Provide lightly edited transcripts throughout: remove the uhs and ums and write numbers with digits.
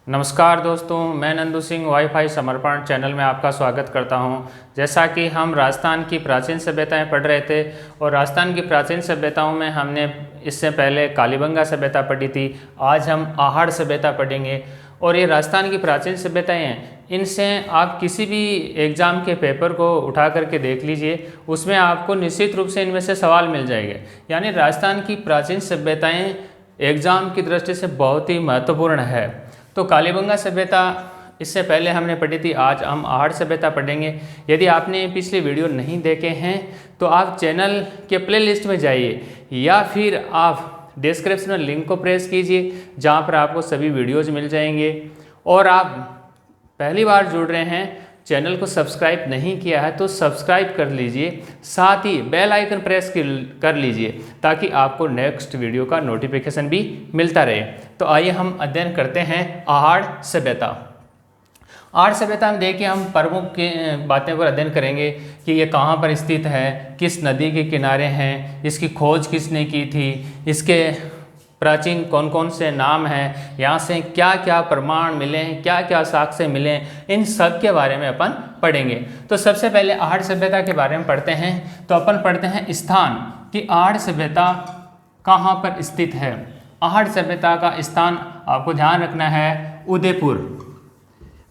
नमस्कार दोस्तों, मैं नंदू सिंह वाईफाई समर्पण चैनल में आपका स्वागत करता हूं। जैसा कि हम राजस्थान की प्राचीन सभ्यताएं पढ़ रहे थे और राजस्थान की प्राचीन सभ्यताओं में हमने इससे पहले कालीबंगा सभ्यता पढ़ी थी। आज हम आहड़ सभ्यता पढ़ेंगे और ये राजस्थान की प्राचीन सभ्यताएं हैं। इनसे आप किसी भी एग्ज़ाम के पेपर को उठा करके देख लीजिए, उसमें आपको निश्चित रूप से इनमें से सवाल मिल जाएंगे। यानी राजस्थान की प्राचीन सभ्यताएँ एग्ज़ाम की दृष्टि से बहुत ही महत्वपूर्ण है। तो कालीबंगा सभ्यता इससे पहले हमने पढ़ी थी, आज हम आहड़ सभ्यता पढ़ेंगे। यदि आपने पिछले वीडियो नहीं देखे हैं तो आप चैनल के प्लेलिस्ट में जाइए या फिर आप डिस्क्रिप्शन में लिंक को प्रेस कीजिए, जहां पर आपको सभी वीडियोज़ मिल जाएंगे। और आप पहली बार जुड़ रहे हैं, चैनल को सब्सक्राइब नहीं किया है तो सब्सक्राइब कर लीजिए, साथ ही बेल आइकन प्रेस कर लीजिए ताकि आपको नेक्स्ट वीडियो का नोटिफिकेशन भी मिलता रहे। तो आइए हम अध्ययन करते हैं आहड़ सभ्यता। आहड़ सभ्यता में देखिए, हम प्रमुख बातें पर अध्ययन करेंगे कि ये कहाँ पर स्थित है, किस नदी के किनारे हैं, इसकी खोज किसने की थी, इसके प्राचीन कौन कौन से नाम हैं, यहाँ से क्या क्या प्रमाण मिले हैं, क्या क्या साक्ष्य मिले हैं, इन सब के बारे में अपन पढ़ेंगे। तो सबसे पहले आहड़ सभ्यता के बारे में पढ़ते हैं। तो अपन पढ़ते हैं स्थान कि आहड़ सभ्यता कहाँ पर स्थित है। आहड़ सभ्यता का स्थान आपको ध्यान रखना है, उदयपुर।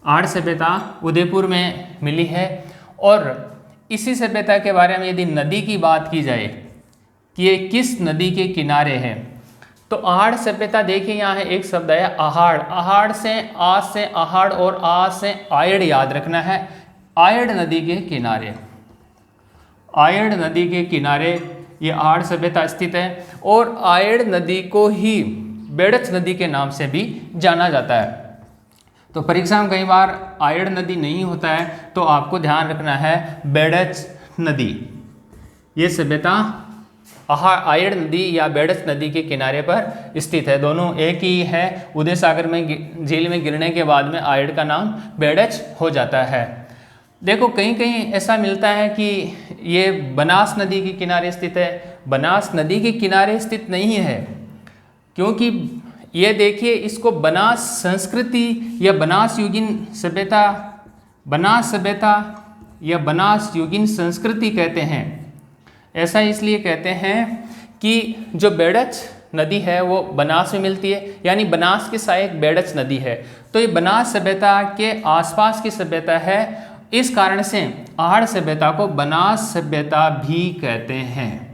आहड़ सभ्यता उदयपुर में मिली है। और इसी सभ्यता के बारे में यदि नदी की बात की जाए कि ये किस नदी के किनारे है, तो आहड़ सभ्यता देखिए, यहाँ है एक शब्द है आहड़। आहड़ से आज से आहड़ और आज से आयड़ याद रखना है। आयड़ नदी के किनारे, आयड़ नदी के किनारे ये आहड़ सभ्यता स्थित है। और आयड़ नदी को ही बेड़च नदी के नाम से भी जाना जाता है। तो परीक्षा में कई बार आयड़ नदी नहीं होता है तो आपको ध्यान रखना है बेड़च नदी। ये सभ्यता आयड़ नदी या बेड़च नदी के किनारे पर स्थित है। दोनों एक ही है। उदय सागर में झील में गिरने के बाद में आयड़ का नाम बेड़च हो जाता है। देखो, कहीं कहीं ऐसा मिलता है कि ये बनास नदी के किनारे स्थित है। बनास नदी के किनारे स्थित नहीं है, क्योंकि ये देखिए, इसको बनास संस्कृति या बनास युगीन सभ्यता, बनास सभ्यता या बनास युगीन संस्कृति कहते हैं। ऐसा इसलिए कहते हैं कि जो बेड़च नदी है वो बनास में मिलती है, यानी बनास के सहायक बेड़च नदी है। तो ये बनास सभ्यता के आसपास की सभ्यता है। इस कारण से आहड़ सभ्यता को बनास सभ्यता भी कहते हैं।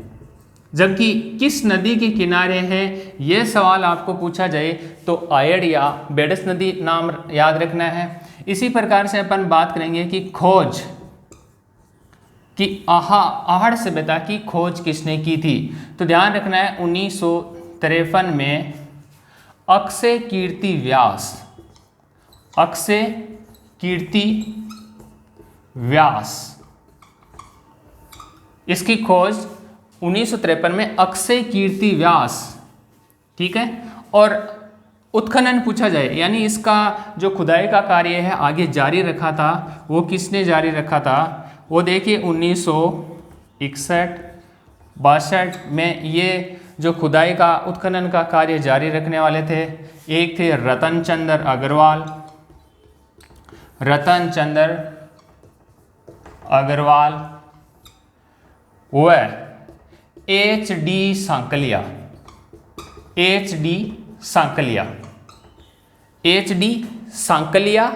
जबकि किस नदी के किनारे है, ये सवाल आपको पूछा जाए तो आयड़ या बेड़च नदी नाम याद रखना है। इसी प्रकार से अपन बात करेंगे कि खोज कि आहड़ सभ्यता की खोज किसने की थी। तो ध्यान रखना है 1953 में अक्षय कीर्ति व्यास, अक्षय कीर्ति व्यास, इसकी खोज 1953 में अक्षय कीर्ति व्यास, ठीक है। और उत्खनन पूछा जाए, यानी इसका जो खुदाई का कार्य है आगे जारी रखा था, वो किसने जारी रखा था, वो देखिए 1961-62 में ये जो खुदाई का उत्खनन का कार्य जारी रखने वाले थे। एक थे रतन चंद्र अग्रवाल, रतन चंद्र अग्रवाल, व HD Sankalia, HD Sankalia, HD Sankalia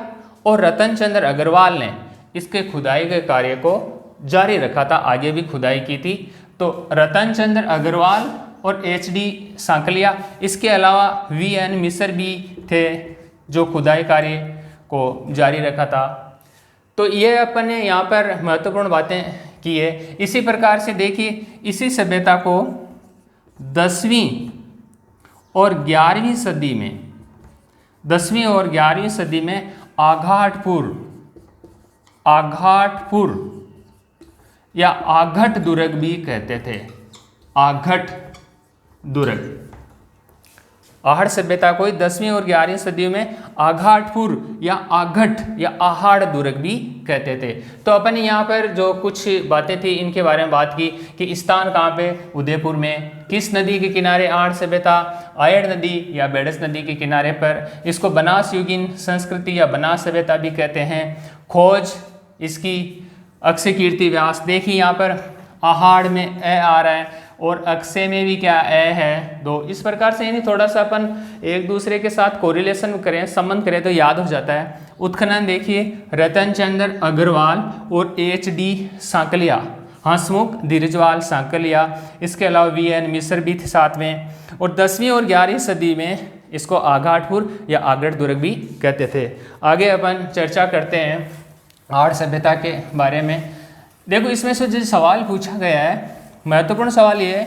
और रतन चंद्र अग्रवाल ने इसके खुदाई के कार्य को जारी रखा था, आगे भी खुदाई की थी। तो रतन चंद्र अग्रवाल और HD सांकलिया, इसके अलावा VN मिश्र भी थे जो खुदाई कार्य को जारी रखा था। तो ये अपन ने यहाँ पर महत्वपूर्ण बातें की है। इसी प्रकार से देखिए, इसी सभ्यता को 10वीं और 11वीं सदी में, 10वीं और 11वीं सदी में आघाटपुर या आघट दुर्ग भी कहते थे। आघट दुर्ग, आहड़ सभ्यता को 10वीं और 11वीं सदी में आघाटपुर या आघट या आहाड़ दुर्ग भी कहते थे। तो अपन यहाँ पर जो कुछ बातें थी इनके बारे में बात की कि स्थान कहाँ पे, उदयपुर में। किस नदी के किनारे आहड़ सभ्यता, आयड़ नदी या बेडस नदी के किनारे पर। इसको बनास युगीन संस्कृति या बनास सभ्यता भी कहते हैं। खोज इसकी अक्षय कीर्ति व्यास, देखिए यहाँ पर आहाड़ में ए आ रहा है और अक्षय में भी क्या ए है 2। इस प्रकार से यानी थोड़ा सा अपन एक दूसरे के साथ कोरिलेशन करें, संबंध करें तो याद हो जाता है। उत्खनन देखिए रतन चंद्र अग्रवाल और HD सांकलिया, हंसमुख धीरजवाल सांकलिया, इसके अलावा VN मिश्र भी थे साथ में। और 10वीं और 11वीं सदी में इसको आघाटपुर या आगढ़ दुर्ग भी कहते थे। आगे अपन चर्चा करते हैं आहड़ सभ्यता के बारे में। देखो इसमें से जो सवाल पूछा गया है, महत्वपूर्ण सवाल ये है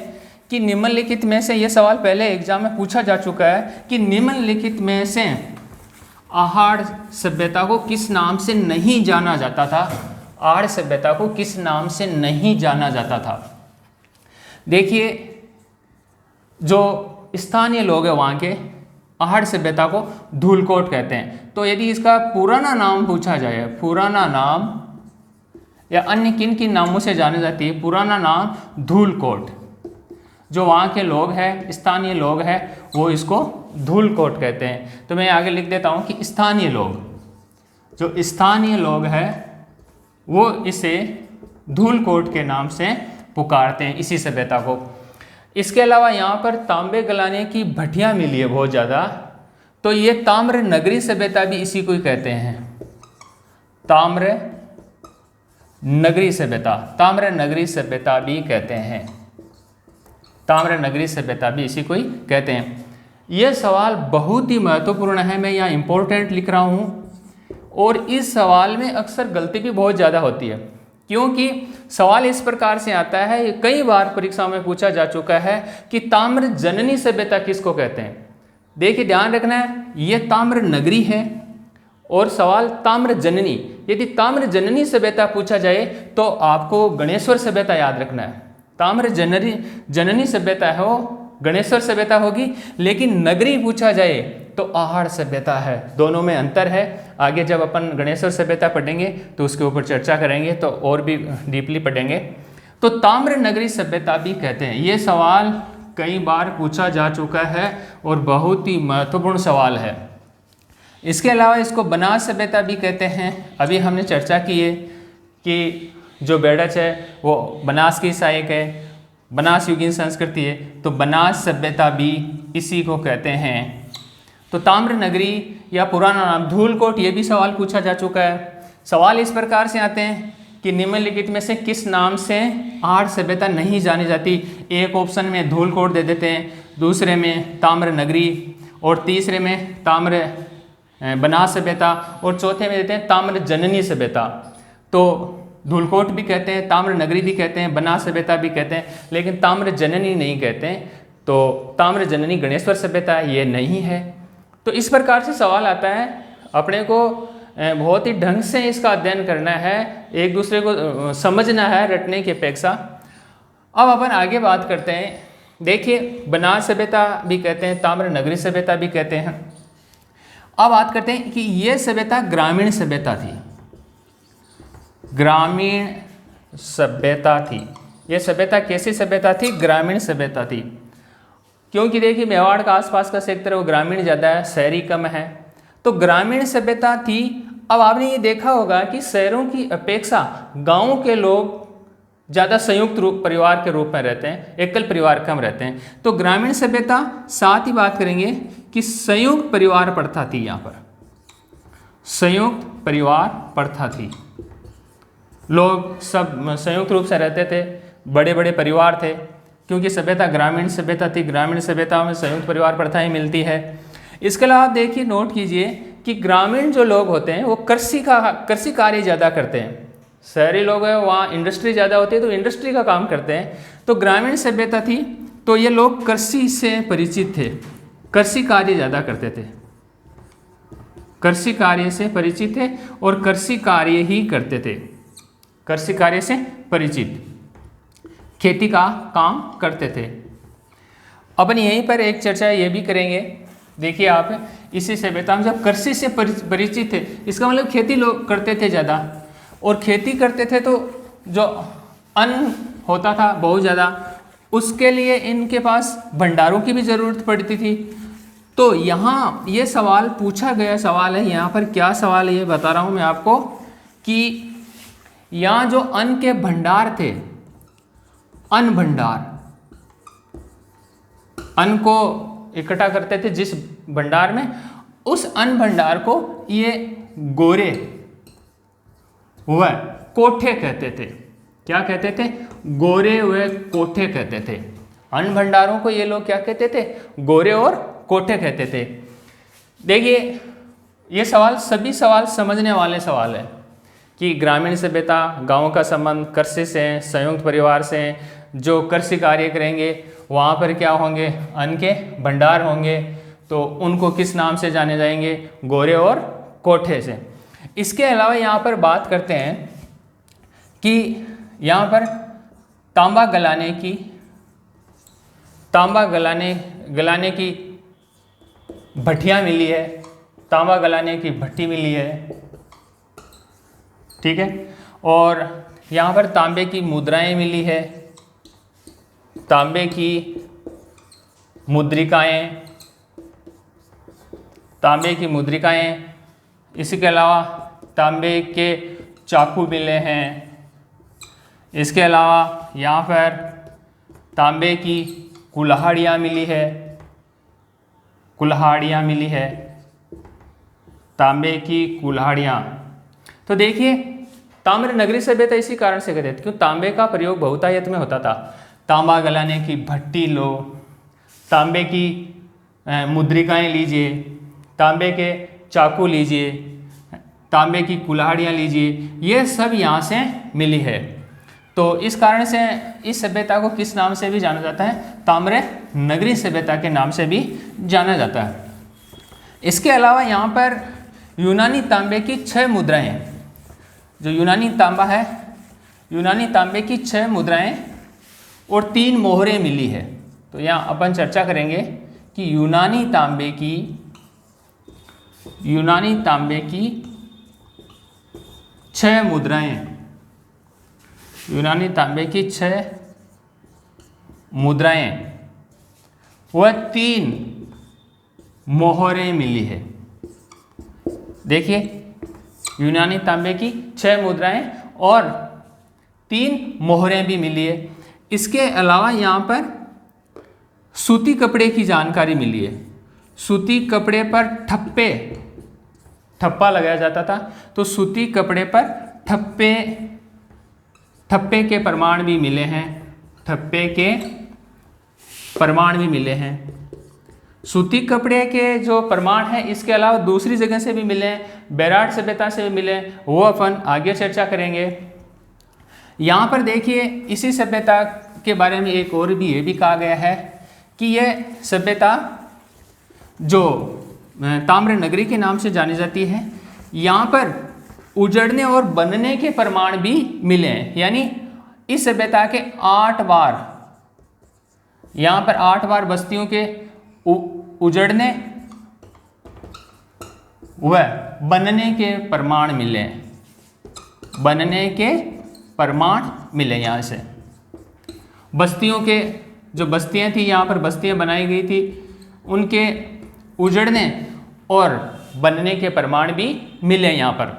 कि निम्नलिखित में से, ये सवाल पहले एग्जाम में पूछा जा चुका है कि निम्नलिखित में से आहड़ सभ्यता को किस नाम से नहीं जाना जाता था। आहड़ सभ्यता को किस नाम से नहीं जाना जाता था। देखिए जो स्थानीय लोग हैं वहाँ के आहड़ सभ्यता को धूलकोट कहते हैं। तो यदि इसका पुराना नाम पूछा जाए, पुराना नाम या अन्य किन किन नामों से जानी जाती है, पुराना नाम धूलकोट। जो वहाँ के लोग हैं, स्थानीय लोग हैं, वो इसको धूलकोट कहते हैं। तो मैं आगे लिख देता हूँ कि स्थानीय लोग, जो स्थानीय लोग हैं वो इसे धूलकोट के नाम से पुकारते हैं इसी सभ्यता को। इसके अलावा यहाँ पर तांबे गलाने की भट्टियाँ मिली है बहुत ज़्यादा, तो ये ताम्र नगरी सभ्यता भी इसी को ही कहते हैं। ताम्र नगरी सभ्यता, ताम्र नगरी सभ्यता भी कहते हैं, ताम्र नगरी सभ्यता भी इसी को ही कहते हैं। यह सवाल बहुत ही महत्वपूर्ण है, मैं यहाँ इंपॉर्टेंट लिख रहा हूँ। और इस सवाल में अक्सर गलती भी बहुत ज़्यादा होती है, क्योंकि सवाल इस प्रकार से आता है, कई बार परीक्षा में पूछा जा चुका है कि ताम्र जननी सभ्यता किसको कहते हैं। देखिए ध्यान रखना है, ये ताम्र नगरी है और सवाल ताम्र जननी। यदि ताम्र जननी सभ्यता पूछा जाए तो आपको गणेश्वर सभ्यता याद रखना है। ताम्र जननी सभ्यता है वो गणेश्वर सभ्यता होगी, लेकिन नगरी पूछा जाए तो आहड़ सभ्यता है। दोनों में अंतर है। आगे जब अपन गणेश्वर सभ्यता पढ़ेंगे तो उसके ऊपर चर्चा करेंगे, तो और भी डीपली पढ़ेंगे। तो ताम्र नगरी सभ्यता भी कहते हैं। ये सवाल कई बार पूछा जा चुका है और बहुत ही महत्वपूर्ण सवाल है। इसके अलावा इसको बनास सभ्यता भी कहते हैं। अभी हमने चर्चा की है कि जो बेडच है वो बनास की सहायक है, बनास युगीन संस्कृति है, तो बनास सभ्यता भी इसी को कहते हैं। तो ताम्र नगरी या पुराना नाम धूलकोट, ये भी सवाल पूछा जा चुका है। सवाल इस प्रकार से आते हैं कि निम्नलिखित में से किस नाम से आहड़ सभ्यता नहीं जानी जाती। एक ऑप्शन में धूलकोट दे देते हैं, दूसरे में ताम्र नगरी, और तीसरे में ताम्र बनास सभ्यता, और चौथे में देते हैं ताम्र जननी सभ्यता। तो धूलकोट भी कहते हैं, ताम्र नगरी भी कहते हैं, बनास सभ्यता भी कहते हैं, लेकिन ताम्र जननी नहीं कहते हैं। तो ताम्र जननी गणेश्वर सभ्यता ये नहीं है। तो इस प्रकार से सवाल आता है, अपने को बहुत ही ढंग से इसका अध्ययन करना है, एक दूसरे को समझना है रटने की अपेक्षा। अब अपन आगे बात करते हैं। देखिए बनास सभ्यता भी कहते हैं, ताम्र नगरी सभ्यता भी कहते हैं। अब बात करते हैं कि ये सभ्यता ग्रामीण सभ्यता थी, ग्रामीण सभ्यता थी। ये सभ्यता कैसी सभ्यता थी? ग्रामीण सभ्यता थी। क्योंकि देखिए मेवाड़ का आसपास का क्षेत्र है वो ग्रामीण ज़्यादा है, शहरी कम है, तो ग्रामीण सभ्यता थी। अब आपने ये देखा होगा कि शहरों की अपेक्षा गाँव के लोग ज़्यादा संयुक्त परिवार के रूप में रहते हैं, एकल परिवार कम रहते हैं। तो ग्रामीण सभ्यता, साथ ही बात करेंगे कि संयुक्त परिवार प्रथा थी। यहाँ पर संयुक्त परिवार प्रथा थी, लोग सब संयुक्त रूप से रहते थे, बड़े बड़े परिवार थे। क्योंकि सभ्यता ग्रामीण सभ्यता थी, ग्रामीण सभ्यता में संयुक्त परिवार प्रथाएं मिलती है। इसके अलावा आप देखिए, नोट कीजिए कि ग्रामीण जो लोग होते हैं वो कृषि कार्य ज़्यादा करते हैं। शहरी लोग हैं वहाँ इंडस्ट्री ज़्यादा होती है तो इंडस्ट्री का काम करते हैं। तो ग्रामीण सभ्यता थी तो ये लोग कृषि से परिचित थे, कृषि कार्य ज़्यादा करते थे, कृषि कार्य से परिचित थे और कृषि कार्य ही करते थे, कृषि कार्य से परिचित, खेती का काम करते थे। अपन यहीं पर एक चर्चा ये भी करेंगे देखिए आप, इसी सभ्यता में जब कृषि से परिचित थे, इसका मतलब खेती लोग करते थे ज़्यादा, और खेती करते थे तो जो अन्न होता था बहुत ज़्यादा, उसके लिए इनके पास भंडारों की भी ज़रूरत पड़ती थी। तो यहाँ ये सवाल पूछा गया सवाल है, यहाँ पर क्या सवाल है ये बता रहा हूँ मैं आपको, कि यहाँ जो अन्न के भंडार थे, अन्न भंडार, अन्न को इकट्ठा करते थे जिस भंडार में, उस अन्न भंडार को ये गोरे व कोठे कहते थे। क्या कहते थे? गोरे व कोठे कहते थे। अन्न भंडारों को ये लोग क्या कहते थे? गोरे और कोठे कहते थे। देखिए ये सवाल, सभी सवाल समझने वाले सवाल है कि ग्रामीण सभ्यता, गांव का संबंध कृषि से, संयुक्त परिवार से, जो कृषि कार्य करेंगे वहाँ पर क्या होंगे? अन्न के भंडार होंगे, तो उनको किस नाम से जाने जाएंगे? गोरे और कोठे से। इसके अलावा यहाँ पर बात करते हैं कि यहाँ पर तांबा गलाने की भट्टियाँ मिली है, तांबा गलाने की भट्टी मिली है, ठीक है। और यहाँ पर तांबे की मुद्राएं मिली है, तांबे की मुद्रिकाएं, इसके अलावा तांबे के चाकू मिले हैं। इसके अलावा यहाँ पर तांबे की कुल्हाड़ियाँ मिली है, तांबे की कुल्हाड़ियाँ। तो देखिए ताम्र नगरी सभ्यता इसी कारण से कहते थे, क्योंकि तांबे का प्रयोग बहुतायत में होता था। तांबा गलाने की भट्टी लो, तांबे की मुद्रिकाएं लीजिए, तांबे के चाकू लीजिए, तांबे की कुल्हाड़ियाँ लीजिए, ये सब यहाँ से मिली है। तो इस कारण से इस सभ्यता को किस नाम से भी जाना जाता है? ताम्र नगरी सभ्यता के नाम से भी जाना जाता है। इसके अलावा यहाँ पर यूनानी तांबे की 6 मुद्राएं, जो यूनानी तांबा है, यूनानी तांबे की 6 मुद्राएं और 3 मोहरें मिली है। तो यहाँ अपन चर्चा करेंगे कि यूनानी तांबे की 6 मुद्राएं, यूनानी तांबे की 6 मुद्राएं व 3 मोहरें मिली है। देखिए यूनानी तांबे की 6 मुद्राएं और 3 मोहरें भी मिली है। इसके अलावा यहाँ पर सूती कपड़े की जानकारी मिली है। सूती कपड़े पर ठप्पा लगाया जाता था, तो सूती कपड़े पर ठप्पे के प्रमाण भी मिले हैं, सूती कपड़े के जो प्रमाण हैं, इसके अलावा दूसरी जगह से भी मिले हैं, बैराट सभ्यता से भी मिले हैं, वो अपन आगे चर्चा करेंगे। यहाँ पर देखिए इसी सभ्यता के बारे में एक और भी ये भी कहा गया है कि यह सभ्यता जो ताम्र नगरी के नाम से जानी जाती है, यहाँ पर उजड़ने और बनने के प्रमाण भी मिले हैं। यानी इस सभ्यता के 8 बार, यहाँ पर 8 बार बस्तियों के उजड़ने व बनने के प्रमाण मिले यहाँ से। बस्तियों के जो बस्तियाँ थी, यहाँ पर बस्तियाँ बनाई गई थी, उनके उजड़ने और बनने के प्रमाण भी मिले यहाँ पर।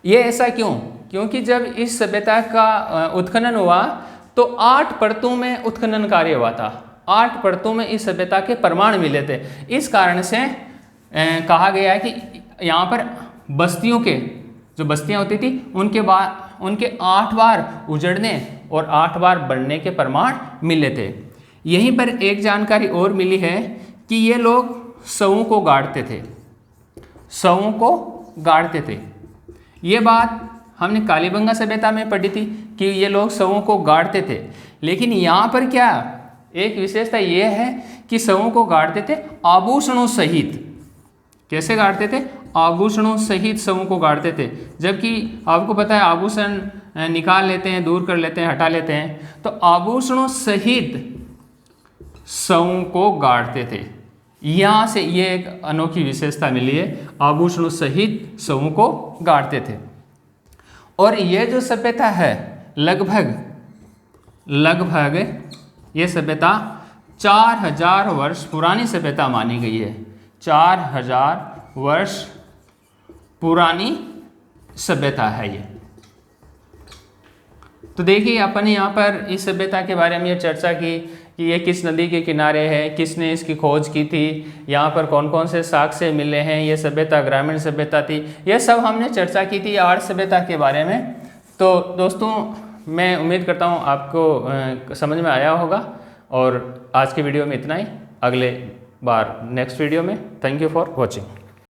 ये ऐसा क्यों? क्योंकि जब इस सभ्यता का उत्खनन हुआ तो 8 परतों में उत्खनन कार्य हुआ था। 8 परतों में इस सभ्यता के प्रमाण मिले थे। इस कारण से कहा गया है कि यहाँ पर बस्तियों के जो बस्तियाँ होती थी उनके 8 बार उजड़ने और 8 बार बनने के प्रमाण मिले थे। यहीं पर एक जानकारी और मिली है कि ये लोग शवों को गाड़ते थे। ये बात हमने कालीबंगा सभ्यता में पढ़ी थी कि ये लोग शवों को गाड़ते थे। लेकिन यहाँ पर क्या एक विशेषता ये है कि शवों को गाड़ते थे आभूषणों सहित। कैसे गाड़ते थे? आभूषणों सहित शवों को गाड़ते थे। जबकि आपको पता है आभूषण निकाल लेते हैं, दूर कर लेते हैं, हटा लेते हैं, तो आभूषणों सहित शवों को गाड़ते थे। यहाँ से ये एक अनोखी विशेषता मिली है, आभूषणों सहित शवों को गाड़ते थे। और ये जो सभ्यता है लगभग ये सभ्यता 4000 वर्ष पुरानी सभ्यता मानी गई है। 4000 वर्ष पुरानी सभ्यता है ये। तो देखिए अपन यहाँ पर इस सभ्यता के बारे में ये चर्चा की कि ये किस नदी के किनारे है, किसने इसकी खोज की थी, यहाँ पर कौन कौन से साक्ष्य मिले हैं, ये सभ्यता ग्रामीण सभ्यता थी, ये सब हमने चर्चा की थी आर्य सभ्यता के बारे में। तो दोस्तों मैं उम्मीद करता हूँ आपको समझ में आया होगा। और आज के वीडियो में इतना ही, अगले बार नेक्स्ट वीडियो में। Thank you for watching.